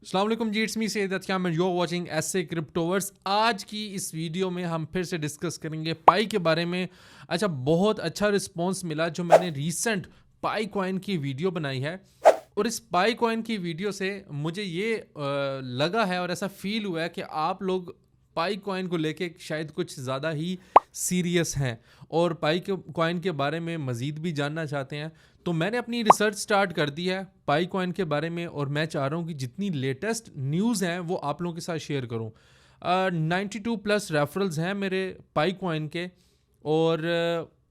अस्सलाम वालेकुम जी, it's me Syed Atiyam and you are watching SA Cryptoverse. आज की इस वीडियो में हम फिर से डिस्कस करेंगे पाई के बारे में। अच्छा, बहुत अच्छा रिस्पांस मिला जो मैंने रीसेंट पाई कॉइन की वीडियो बनाई है, और इस पाई कॉइन की वीडियो से मुझे ये लगा है और ऐसा फील हुआ है कि आप लोग पाई कॉइन को लेके शायद कुछ ज़्यादा ही सीरियस हैं और पाई के कॉइन के बारे में मज़ीद भी जानना चाहते हैं। तो मैंने अपनी रिसर्च स्टार्ट कर दी है पाई कॉइन के बारे में, और मैं चाह रहा हूँ कि जितनी लेटेस्ट न्यूज़ हैं वो आप लोगों के साथ शेयर करूँ। 92 प्लस रेफरल्स हैं मेरे पाई कॉइन के, और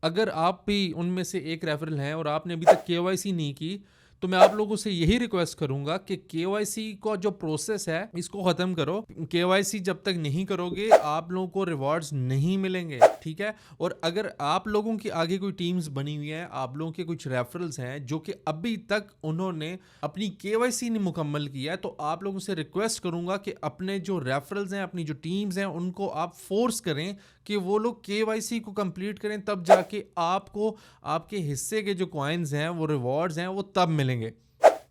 अगर आप भी उनमें से एक रेफरल हैं और आपने अभी तक केवाईसी नहीं की, तो मैं आप लोगों से यही रिक्वेस्ट करूंगा कि केवाईसी का जो प्रोसेस है इसको ख़त्म करो। केवाईसी जब तक नहीं करोगे आप लोगों को रिवॉर्ड्स नहीं मिलेंगे, ठीक है। और अगर आप लोगों की आगे कोई टीम्स बनी हुई हैं, आप लोगों के कुछ रेफरल्स हैं जो कि अभी तक उन्होंने अपनी केवाईसी नहीं मुकम्मल किया है, तो आप लोगों से रिक्वेस्ट करूंगा कि अपने जो रेफरल्स हैं, अपनी जो टीम्स हैं, उनको आप फोर्स करें कि वो लोग केवाईसी को कंप्लीट करें, तब जाके आपको आपके हिस्से के जो कॉइन्स हैं, वो रिवॉर्ड्स हैं, वो तब मिलेंगे।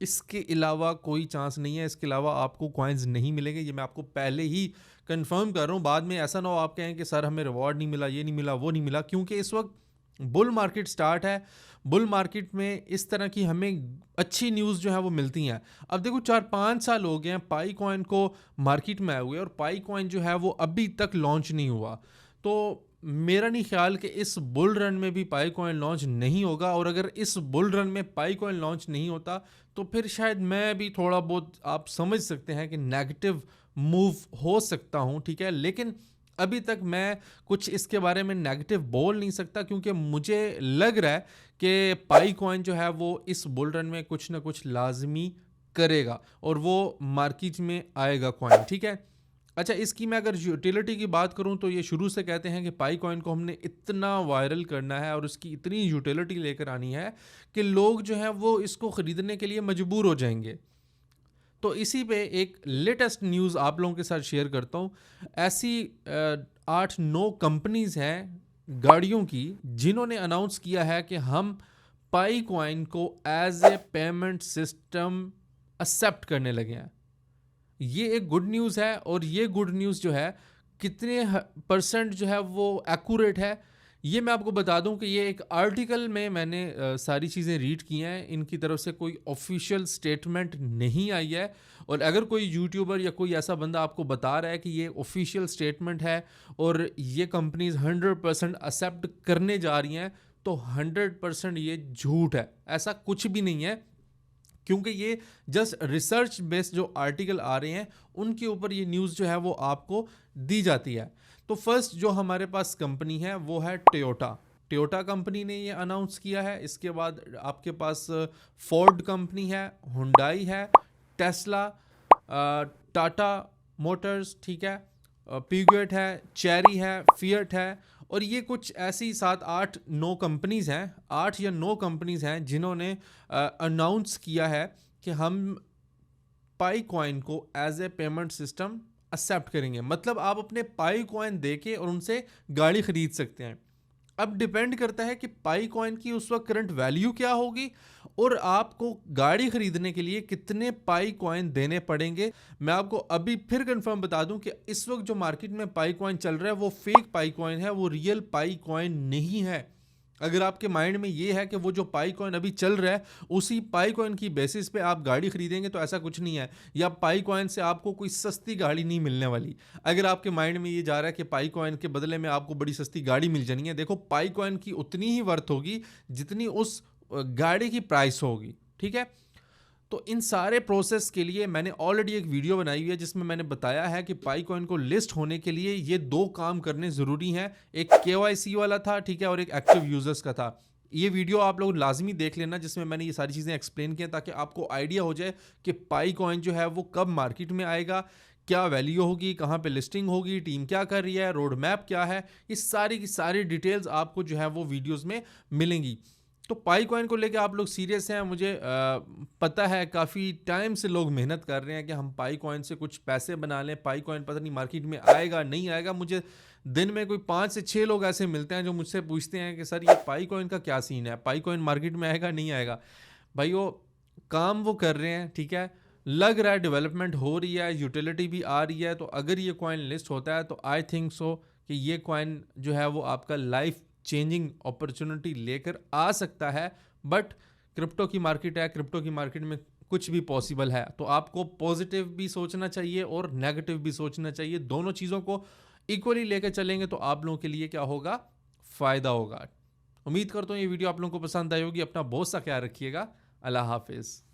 इसके अलावा कोई चांस नहीं है, इसके अलावा आपको कॉइन्स नहीं मिलेंगे। ये मैं आपको पहले ही कंफर्म कर रहा हूँ, बाद में ऐसा ना हो आप कहें कि सर हमें रिवॉर्ड नहीं मिला, ये नहीं मिला, वो नहीं मिला, क्योंकि इस वक्त बुल मार्केट स्टार्ट है। बुल मार्केट में इस तरह की हमें अच्छी न्यूज़ जो है वो मिलती हैं। अब देखो 4-5 साल हो गए हैं पाई कॉइन को मार्केट में आए हुए, और पाई कॉइन जो है वो अभी तक लॉन्च नहीं हुआ। तो मेरा नहीं ख्याल कि इस बुल रन में भी पाई कॉइन लॉन्च नहीं होगा, और अगर इस बुल रन में पाई कॉइन लॉन्च नहीं होता तो फिर शायद मैं भी थोड़ा बहुत, आप समझ सकते हैं कि नेगेटिव मूव हो सकता हूं, ठीक है। लेकिन अभी तक मैं कुछ इसके बारे में नेगेटिव बोल नहीं सकता, क्योंकि मुझे लग रहा है कि पाई कॉइन जो है वो इस बुल रन में कुछ ना कुछ लाजमी करेगा और वो मार्केट में आएगा कॉइन, ठीक है। अच्छा, इसकी मैं अगर यूटिलिटी की बात करूं तो ये शुरू से कहते हैं कि पाई कॉइन को हमने इतना वायरल करना है और उसकी इतनी यूटिलिटी लेकर आनी है कि लोग जो हैं वो इसको ख़रीदने के लिए मजबूर हो जाएंगे। तो इसी पे एक लेटेस्ट न्यूज़ आप लोगों के साथ शेयर करता हूँ। ऐसी 8-9 कंपनीज हैं गाड़ियों की जिन्होंने अनाउंस किया है कि हम पाई कॉइन को as a payment system accept करने लगे हैं। ये एक गुड न्यूज़ है, और ये गुड न्यूज़ जो है कितने परसेंट जो है वो एक्यूरेट है, ये मैं आपको बता दूं कि ये एक आर्टिकल में मैंने सारी चीज़ें रीड की हैं। इनकी तरफ से कोई ऑफिशियल स्टेटमेंट नहीं आई है, और अगर कोई यूट्यूबर या कोई ऐसा बंदा आपको बता रहा है कि ये ऑफिशियल स्टेटमेंट है और ये कंपनीज 100% एक्सेप्ट करने जा रही हैं, तो 100% ये झूठ है। ऐसा कुछ भी नहीं है, क्योंकि ये जस्ट रिसर्च बेस्ड जो आर्टिकल आ रहे हैं उनके ऊपर ये न्यूज़ जो है वो आपको दी जाती है। तो फर्स्ट जो हमारे पास कंपनी है वो है टोयोटा। टोयोटा कंपनी ने ये अनाउंस किया है। इसके बाद आपके पास फोर्ड कंपनी है, हुंडई है, टेस्ला, टाटा मोटर्स, ठीक है, पिगुएट है, चेरी है, फिएट है, और ये कुछ ऐसी 7-8-9 कंपनीज हैं, 8 या 9 कंपनीज हैं जिन्होंने अनाउंस किया है कि हम पाई कॉइन को as a payment system accept करेंगे। मतलब आप अपने पाई कॉइन देके और उनसे गाड़ी खरीद सकते हैं। अब डिपेंड करता है कि पाई कॉइन की उस वक्त करंट वैल्यू क्या होगी और आपको गाड़ी खरीदने के लिए कितने पाई कॉइन देने पड़ेंगे। मैं आपको अभी फिर कंफर्म बता दूं कि इस वक्त जो मार्केट में पाई कॉइन चल रहा है वो फेक पाई कॉइन है, वो रियल पाई कॉइन नहीं है। अगर आपके माइंड में ये है कि वो जो पाई कॉइन अभी चल रहा है उसी पाई कॉइन की बेसिस पे आप गाड़ी खरीदेंगे, तो ऐसा कुछ नहीं है, या पाई कॉइन से आपको कोई सस्ती गाड़ी नहीं मिलने वाली। अगर आपके माइंड में ये जा रहा है कि पाई कॉइन के बदले में आपको बड़ी सस्ती गाड़ी मिल जानी है, देखो पाई कॉइन की उतनी ही वर्थ होगी जितनी उस गाड़ी की प्राइस होगी, ठीक है। तो इन सारे प्रोसेस के लिए मैंने ऑलरेडी एक वीडियो बनाई हुई है जिसमें मैंने बताया है कि पाई कॉइन को लिस्ट होने के लिए ये 2 काम करने ज़रूरी हैं। एक केवाईसी वाला था, ठीक है, और एक एक्टिव यूजर्स का था। ये वीडियो आप लोग लाजमी देख लेना जिसमें मैंने ये सारी चीज़ें एक्सप्लेन की, ताकि आपको आइडिया हो जाए कि पाई कॉइन जो है वो कब मार्केट में आएगा, क्या वैल्यू होगी, कहाँ पे लिस्टिंग होगी, टीम क्या कर रही है, रोड मैप क्या है, इस सारी की सारी डिटेल्स आपको जो है वो वीडियोज़ में मिलेंगी। तो पाई कॉइन को लेके आप लोग सीरियस हैं, मुझे पता है काफ़ी टाइम से लोग मेहनत कर रहे हैं कि हम पाई कॉइन से कुछ पैसे बना लें। पाई कॉइन पता नहीं मार्केट में आएगा नहीं आएगा। मुझे दिन में कोई 5 से 6 लोग ऐसे मिलते हैं जो मुझसे पूछते हैं कि सर ये पाई कॉइन का क्या सीन है, पाई कॉइन मार्केट में आएगा नहीं आएगा। भाई वो काम वो कर रहे हैं, ठीक है, लग रहा है डेवलपमेंट हो रही है, यूटिलिटी भी आ रही है, तो अगर ये कॉइन लिस्ट होता है तो आई थिंक सो कि ये कॉइन जो है वो आपका लाइफ चेंजिंग अपॉर्चुनिटी लेकर आ सकता है। बट क्रिप्टो की मार्केट है, क्रिप्टो की मार्केट में कुछ भी पॉसिबल है, तो आपको पॉजिटिव भी सोचना चाहिए और नेगेटिव भी सोचना चाहिए। दोनों चीज़ों को इक्वली लेकर चलेंगे तो आप लोगों के लिए क्या होगा, फ़ायदा होगा। उम्मीद करता हूँ ये वीडियो आप लोगों को पसंद आई होगी। अपना बहुत सा ख्याल रखिएगा। अल्लाह हाफिज़।